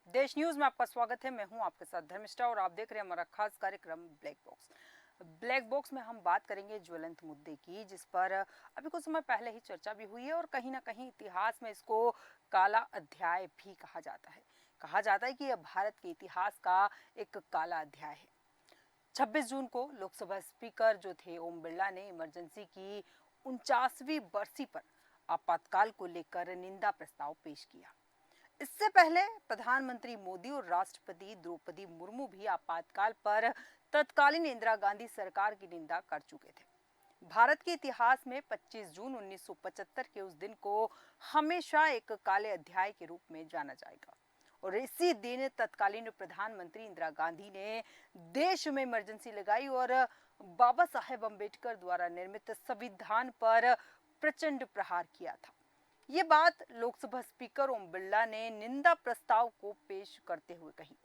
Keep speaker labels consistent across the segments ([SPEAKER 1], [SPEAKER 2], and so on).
[SPEAKER 1] देश न्यूज में आपका स्वागत है। मैं हूं आपके साथ धर्मिष्ठा और आप देख रहे हैं हमारा खास कार्यक्रम ब्लैक बॉक्स। ब्लैक बॉक्स में हम बात करेंगे ज्वलंत मुद्दे की, जिस पर अभी कुछ समय पहले ही चर्चा भी हुई है और कहीं ना कहीं इतिहास में इसको काला अध्याय भी कहा जाता है। कहा जाता है कि यह भारत के इतिहास का एक काला अध्याय है। 26 जून को लोकसभा स्पीकर जो थे ओम बिरला ने इमरजेंसी की 49वीं बरसी पर आपातकाल को लेकर निंदा प्रस्ताव पेश किया। इससे पहले प्रधानमंत्री मोदी और राष्ट्रपति द्रौपदी मुर्मू भी आपातकाल पर तत्कालीन इंदिरा गांधी सरकार की निंदा कर चुके थे। भारत के इतिहास में 25 जून 1975 के उस दिन को हमेशा एक काले अध्याय के रूप में जाना जाएगा और इसी दिन तत्कालीन प्रधानमंत्री इंदिरा गांधी ने देश में इमरजेंसी लगाई और बाबा साहेब अम्बेडकर द्वारा निर्मित संविधान पर प्रचंड प्रहार किया था। ये बात लोकसभा स्पीकर ओम बिरला ने निंदा प्रस्ताव को पेश करते हुए कही।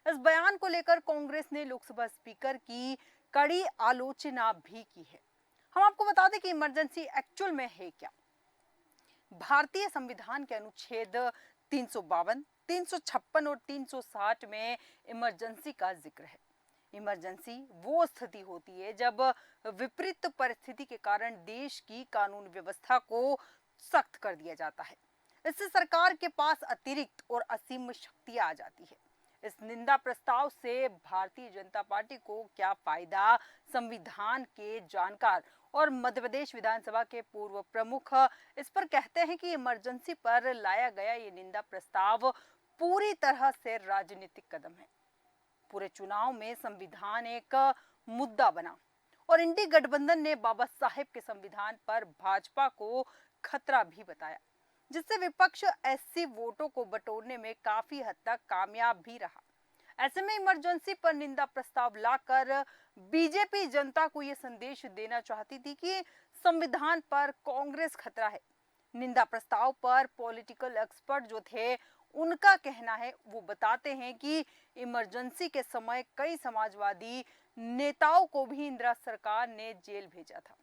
[SPEAKER 1] इस बयान को लेकर कांग्रेस ने लोकसभा स्पीकर की कड़ी आलोचना भी की है। हम आपको बता दें कि इमरजेंसी एक्चुअल में है क्या। भारतीय संविधान के अनुच्छेद 352, 356 और 360 में इमरजेंसी का जिक्र है। इमरजेंसी वो स्थिति होती है जब विपरीत परिस्थिति के कारण देश की कानून व्यवस्था को सख्त कर दिया जाता है। इससे सरकार के पास अतिरिक्त और असीम शक्तियां आ जाती है। इस निंदा प्रस्ताव से भारतीय जनता पार्टी को क्या फायदा, संविधान के जानकार और मध्य प्रदेश विधानसभा के पूर्व प्रमुख इस पर कहते हैं कि इमरजेंसी पर लाया गया ये निंदा प्रस्ताव पूरी तरह से राजनीतिक कदम है। पूरे चुनाव में संविधान एक मुद्दा बना और इंडी गठबंधन ने बाबा साहेब के संविधान पर भाजपा को खतरा भी बताया, जिससे विपक्ष एससी वोटों को बटोरने में काफी हद तक कामयाब भी रहा। ऐसे में इमरजेंसी पर निंदा प्रस्ताव लाकर बीजेपी जनता को यह संदेश देना चाहती थी कि संविधान पर कांग्रेस खतरा है। निंदा प्रस्ताव पर पॉलिटिकल एक्सपर्ट जो थे उनका कहना है, वो बताते हैं कि इमरजेंसी के समय कई समाजवादी नेताओं को भी इंदिरा सरकार ने जेल भेजा था।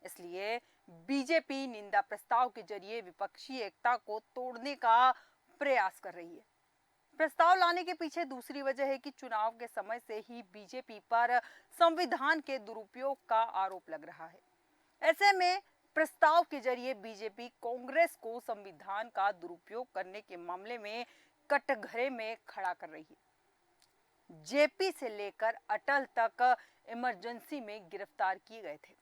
[SPEAKER 1] इसलिए बीजेपी निंदा प्रस्ताव के जरिए विपक्षी एकता को तोड़ने का प्रयास कर रही है। प्रस्ताव लाने के पीछे दूसरी वजह है कि चुनाव के समय से ही बीजेपी पर संविधान के दुरुपयोग का आरोप लग रहा है। ऐसे में प्रस्ताव के जरिए बीजेपी कांग्रेस को संविधान का दुरुपयोग करने के मामले में कटघरे में खड़ा कर रही है। जेपी से लेकर अटल तक इमरजेंसी में गिरफ्तार किए गए थे।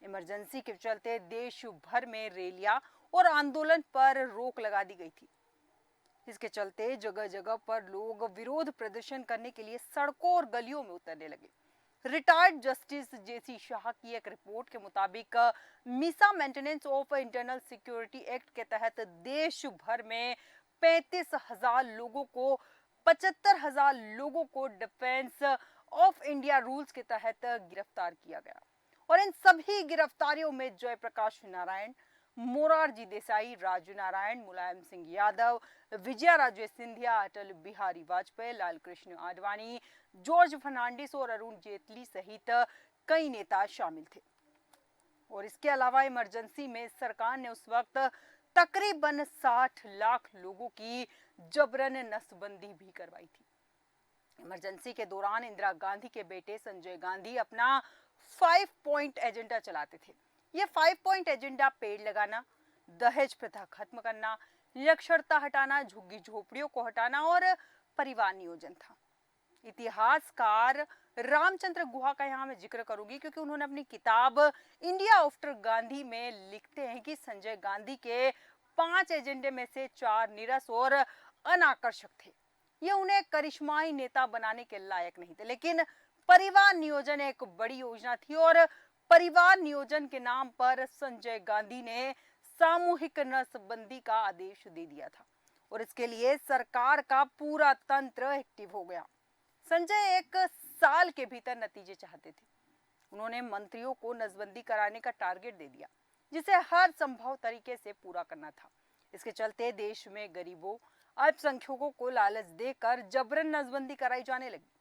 [SPEAKER 1] इमरजेंसी के चलते देश भर में रैलियां और आंदोलन पर रोक लगा दी गई थी। इसके चलते जगह जगह पर लोग विरोध प्रदर्शन करने के लिए सड़कों और गलियों में उतरने लगे। रिटायर्ड जस्टिस जेसी शाह की एक रिपोर्ट के मुताबिक Misa maintenance of internal security act के तहत देश भर में 35,000 लोगों को 75,000 लोगों को डिफेंस ऑफ इंडिया रूल्स के तहत गिरफ्तार किया गया और इन सभी गिरफ्तारियों में जयप्रकाश नारायण, मोरारजी देसाई, राजू नारायण, मुलायम सिंह यादव, विजया राजे सिंधिया, अटल बिहारी वाजपेयी, लाल कृष्ण आडवाणी, जॉर्ज फर्नांडिस और अरुण जेटली सहित कई नेता शामिल थे। और इसके अलावा इमरजेंसी में सरकार ने उस वक्त तकरीबन 60 लाख लोगों की जबरन नसबंदी भी करवाई थी। इमरजेंसी के दौरान इंदिरा गांधी के बेटे संजय गांधी अपना 5 पॉइंट एजेंडा चलाते थे। ये 5 पॉइंट एजेंडा पेड़ लगाना, दहेज प्रथा खत्म करना, निरक्षरता हटाना, झुग्गी झोपड़ियों को हटाना और परिवार नियोजन था। इतिहासकार रामचंद्र गुहा का यहाँ मैं जिक्र करूंगी क्योंकि उन्होंने अपनी किताब इंडिया आफ्टर गांधी में लिखते हैं कि संजय गांधी के 5 एजेंडे में से 4 नीरस और अनाकर्षक थे। ये उन्हें करिश्माई नेता बनाने के लायक नहीं थे, लेकिन परिवार नियोजन एक बड़ी योजना थी और परिवार नियोजन के नाम पर संजय गांधी ने सामूहिक नसबंदी का आदेश दे दिया था और इसके लिए सरकार का पूरा तंत्र एक्टिव हो गया। संजय 1 साल के भीतर नतीजे चाहते थे। उन्होंने मंत्रियों को नसबंदी कराने का टारगेट दे दिया, जिसे हर संभव तरीके से पूरा करना था। इसके चलते देश में गरीबों, अल्पसंख्यकों को लालच देकर जबरन नसबंदी कराई जाने लगी।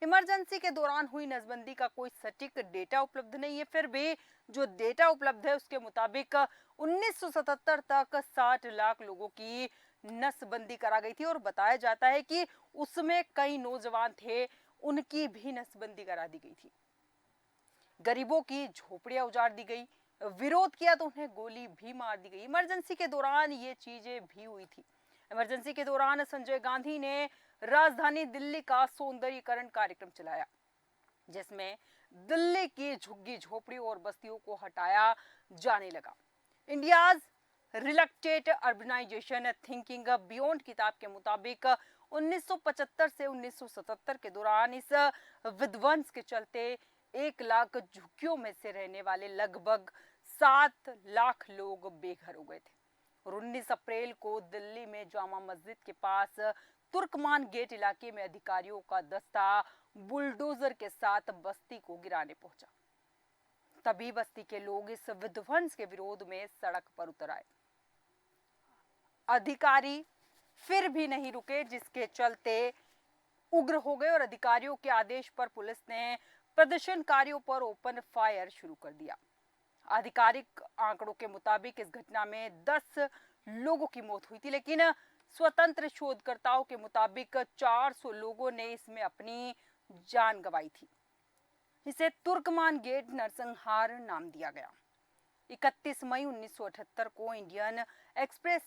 [SPEAKER 1] इमरजेंसी के दौरान हुई नसबंदी का कोई सटीक डेटा उपलब्ध नहीं है, फिर भी जो डेटा उपलब्ध है उसके मुताबिक 1977 तक 60 लाख लोगों की नसबंदी करा गई थी और बताया जाता है कि उसमें कई नौजवान थे, उनकी भी नसबंदी करा दी गई थी। गरीबों की झोपड़ियां उजाड़ दी गई, विरोध किया तो उन्हें गोली भी मार दी गई। इमरजेंसी के दौरान ये चीजें भी हुई थी। इमरजेंसी के दौरान संजय गांधी ने राजधानी दिल्ली का सौंदर्यीकरण कार्यक्रम चलाया, जिसमें दिल्ली की झुग्गी झोपड़ियों और बस्तियों को हटाया जाने लगा। इंडियाज रिलक्टेड अर्बनाइजेशन थिंकिंग बियॉन्ड किताब के मुताबिक 1975 से 1977 के दौरान इस विध्वंस के चलते 1 लाख झुग्गियों में से रहने वाले लगभग 7 लाख लोग बेघर हो गए थे और 19 अप्रैल को दिल्ली में जामा मस्जिद के पास तुर्कमान गेट इलाके में अधिकारियों का दस्ता बुलडोजर के साथ बस्ती को गिराने पहुंचा। तभी बस्ती के लोग इस विध्वंस के विरोध में सड़क पर उतर आए। अधिकारी फिर भी नहीं रुके, जिसके चलते उग्र हो गए और अधिकारियों के आदेश पर पुलिस ने प्रदर्शनकारियों पर ओपन फायर शुरू कर दिया। आधिकारिक आंकड़ों के मुताबिक इस घटना में 10 लोगों की मौत हुई थी, लेकिन स्वतंत्र शोधकर्ताओं के मुताबिक 400 लोगों ने इसमें अपनी जान गंवाई थी। इसे तुर्कमान गेट नरसंहार नाम दिया गया। 31 मई 1978 को इंडियन एक्सप्रेस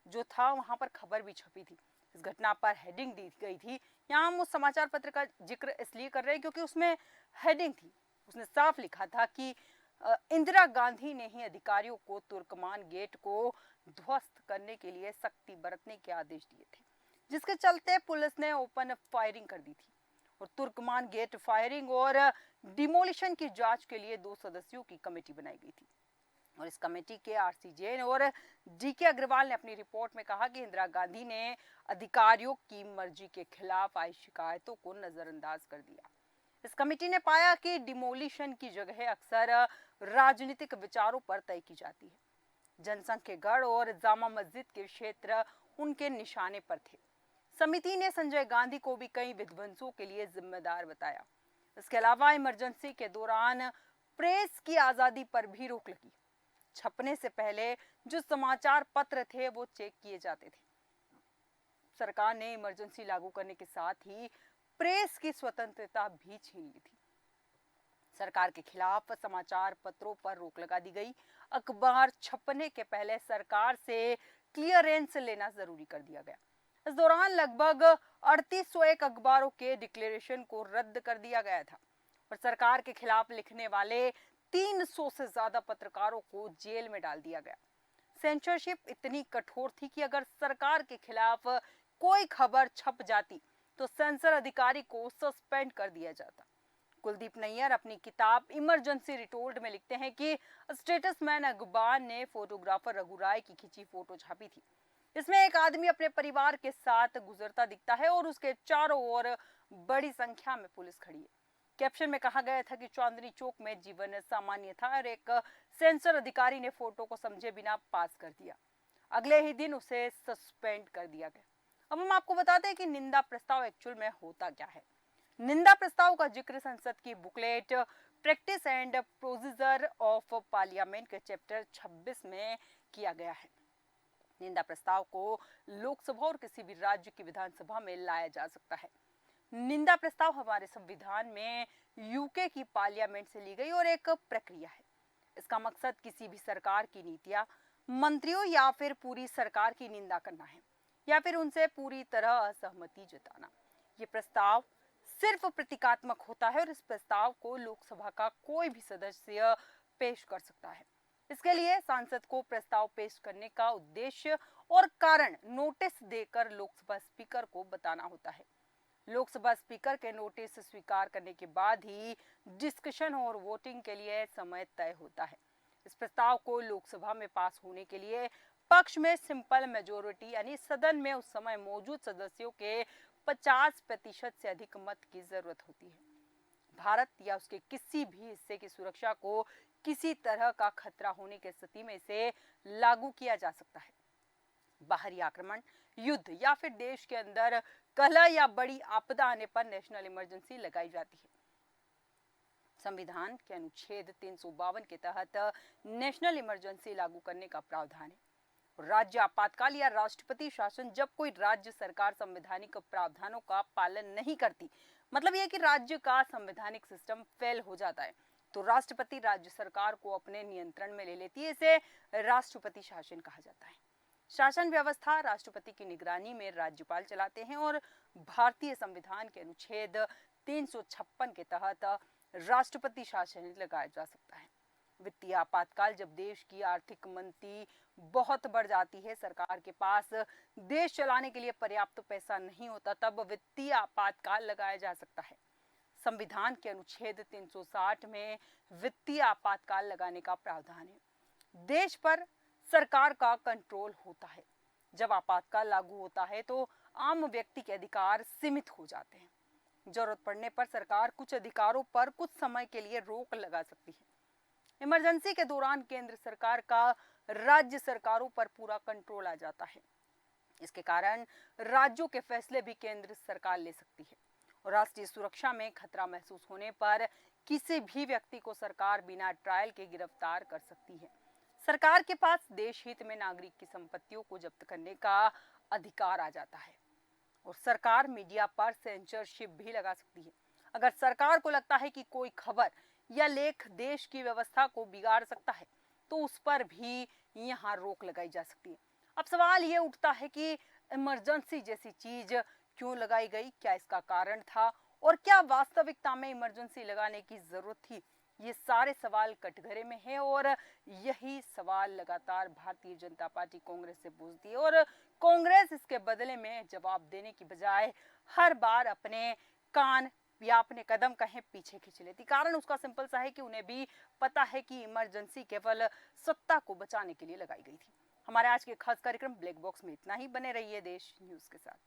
[SPEAKER 1] जो था वहां पर खबर भी छपी थी। इस घटना पर हेडिंग दी गई थी। यहाँ हम उस समाचार पत्र का जिक्र इसलिए कर रहे हैं क्योंकि उसमें हेडिंग थी, उसने साफ लिखा था कि इंदिरा गांधी ने ही अधिकारियों को तुर्कमान गेट को ध्वस्त करने के लिए सख्ती बरतने के आदेश दिए थे, जिसके चलते पुलिस ने ओपन फायरिंग कर दी थी और तुर्कमान गेट फायरिंग और डिमोलिशन की जांच के लिए 2 सदस्यों की कमेटी बनाई गई थी और इस कमेटी के आरसी जैन और डीके अग्रवाल ने अपनी रिपोर्ट में कहा कि इंदिरा गांधी ने अधिकारियों की मर्जी के खिलाफ आई शिकायतों को नजरअंदाज कर दिया। इस कमेटी ने पाया कि डिमोलिशन की जगह अक्सर राजनीतिक विचारों पर तय की जाती है। जनसंघ के गढ़ और जामा मस्जिद के क्षेत्र उनके निशाने पर थे। समिति ने संजय गांधी को भी कई विध्वंसों के लिए जिम्मेदार बताया। इसके अलावा इमरजेंसी के दौरान प्रेस की आजादी पर भी रोक लगी। छपने से पहले जो समाचार पत्र थे वो चेक किए जाते थे। सरकार ने इमरजेंसी लागू करने के साथ ही प्रेस की स्वतंत्रता भी छीन ली थी। सरकार के खिलाफ समाचार पत्रों पर रोक लगा दी गई। अखबार छपने के पहले सरकार से क्लियरेंस लेना जरूरी कर दिया गया। इस दौरान लगभग 3801 अखबारों के डिक्लेरेशन को रद्द कर दिया गया था और सरकार के खिलाफ लिखने वाले 300 से ज्यादा पत्रकारों को जेल में डाल दिया गया। सेंसरशिप इतनी कठोर थी कि अगर सरकार के खिलाफ कोई खबर छप जाती तो सेंसर अधिकारी को सस्पेंड कर दिया जाता। कुलदीप नैयर अपनी किताब इमरजेंसी रिटोल्ड में लिखते हैं कि स्टेटसमैन अखबार ने फोटोग्राफर रघु राय की खींची फोटो छापी थी। इसमें एक आदमी अपने परिवार के साथ गुजरता दिखता है और उसके चारों ओर बड़ी संख्या में पुलिस खड़ी है। कैप्शन में कहा गया था कि चांदनी चौक में जीवन सामान्य था और एक सेंसर अधिकारी ने फोटो को समझे बिना पास कर दिया। अगले ही दिन उसे सस्पेंड कर दिया गया। अब हम आपको बताते हैं कि निंदा प्रस्ताव एक्चुअल में होता क्या है। निंदा प्रस्ताव का जिक्र संसद की booklet practice and procedure of parliament के चैप्टर 26 में किया गया है। निंदा प्रस्ताव को लोकसभा और किसी भी राज्य की विधानसभा में लाया जा सकता है। निंदा प्रस्ताव हमारे संविधान में यूके की पार्लियामेंट से ली गई और एक प्रक्रिया है। इसका मकसद किसी भी सरकार की नीतियां, मंत्रियों या फिर पूरी सरकार की निंदा करना है या फिर उनसे पूरी तरह असहमति जताना। ये प्रस्ताव सिर्फ प्रतीकात्मक होता है और इस प्रस्ताव को लोकसभा का कोई भी सदस्य पेश कर सकता है। इसके लिए सांसद को प्रस्ताव पेश करने का उद्देश्य और कारण नोटिस देकर लोकसभा स्पीकर को बताना होता है। लोकसभा स्पीकर के नोटिस स्वीकार करने के बाद ही डिस्कशन और वोटिंग के लिए समय तय होता है। इस प्रस्ताव को लोकसभा में पास होने के लिए पक्ष में सिंपल मेजोरिटी यानी सदन में उस समय मौजूद सदस्यों के 50% से अधिक मत की जरूरत होती है। भारत या उसके किसी भी हिस्से की सुरक्षा को किसी तरह का खतरा होने की स्थिति में इसे लागू किया जा सकता है। बाहरी आक्रमण, युद्ध या फिर देश के अंदर कलह या बड़ी आपदा आने पर नेशनल इमरजेंसी लगाई जाती है। संविधान के अनुच्छेद 352 के तहत नेशनल इमरजेंसी लागू करने का प्रावधान है राज्य आपातकाल या राष्ट्रपति शासन जब कोई राज्य सरकार संवैधानिक प्रावधानों का पालन नहीं करती, मतलब यह कि राज्य का संवैधानिक सिस्टम फेल हो जाता है, तो राष्ट्रपति राज्य सरकार को अपने नियंत्रण में ले लेती है। इसे राष्ट्रपति शासन कहा जाता है। शासन व्यवस्था राष्ट्रपति की निगरानी में राज्यपाल चलाते हैं और भारतीय संविधान के अनुच्छेद 356 के तहत राष्ट्रपति शासन लगाया जा सकता है। वित्तीय आपातकाल जब देश की आर्थिक मंदी बहुत बढ़ जाती है, सरकार के पास देश चलाने के लिए पर्याप्त पैसा नहीं होता, तब वित्तीय आपातकाल लगाया जा सकता है। संविधान के अनुच्छेद 360 में वित्तीय आपातकाल लगाने का प्रावधान है। देश पर सरकार का कंट्रोल होता है। जब आपातकाल लागू होता है तो आम व्यक्ति के अधिकार सीमित हो जाते हैं। जरूरत पड़ने पर सरकार कुछ अधिकारों पर कुछ समय के लिए रोक लगा सकती है। इमरजेंसी के दौरान केंद्र सरकार का राज्य सरकारों पर पूरा कंट्रोल आ जाता है। इसके कारण राज्यों के फैसले भी केंद्र सरकार ले सकती है और राष्ट्रीय सुरक्षा में खतरा महसूस होने पर किसी भी व्यक्ति को सरकार बिना ट्रायल के गिरफ्तार कर सकती है। सरकार के पास देश हित में नागरिक की संपत्तियों को जब्त करने का अधिकार आ जाता है और सरकार मीडिया पर सेंसरशिप भी लगा सकती है। अगर सरकार को लगता है कि कोई खबर या लेख देश की व्यवस्था को बिगाड़ सकता है, तो उस पर भी यहाँ रोक लगाई जा सकती है। अब सवाल ये उठता है कि इमरजेंसी जैसी चीज क्यों लगाई गई, क्या इसका कारण था और क्या वास्तविकता में इमरजेंसी लगाने की जरूरत थी? ये सारे सवाल कटघरे में है और यही सवाल लगातार भारतीय जनता पार्टी कांग्रेस से पूछती है और कांग्रेस इसके बदले में जवाब देने की बजाय हर बार अपने कान या अपने कदम कहें पीछे खींच लेती। कारण उसका सिंपल सा है कि उन्हें भी पता है कि इमरजेंसी केवल सत्ता को बचाने के लिए लगाई गई थी। हमारे आज के खास कार्यक्रम ब्लैक बॉक्स में इतना ही। बने रहिए देश न्यूज के साथ।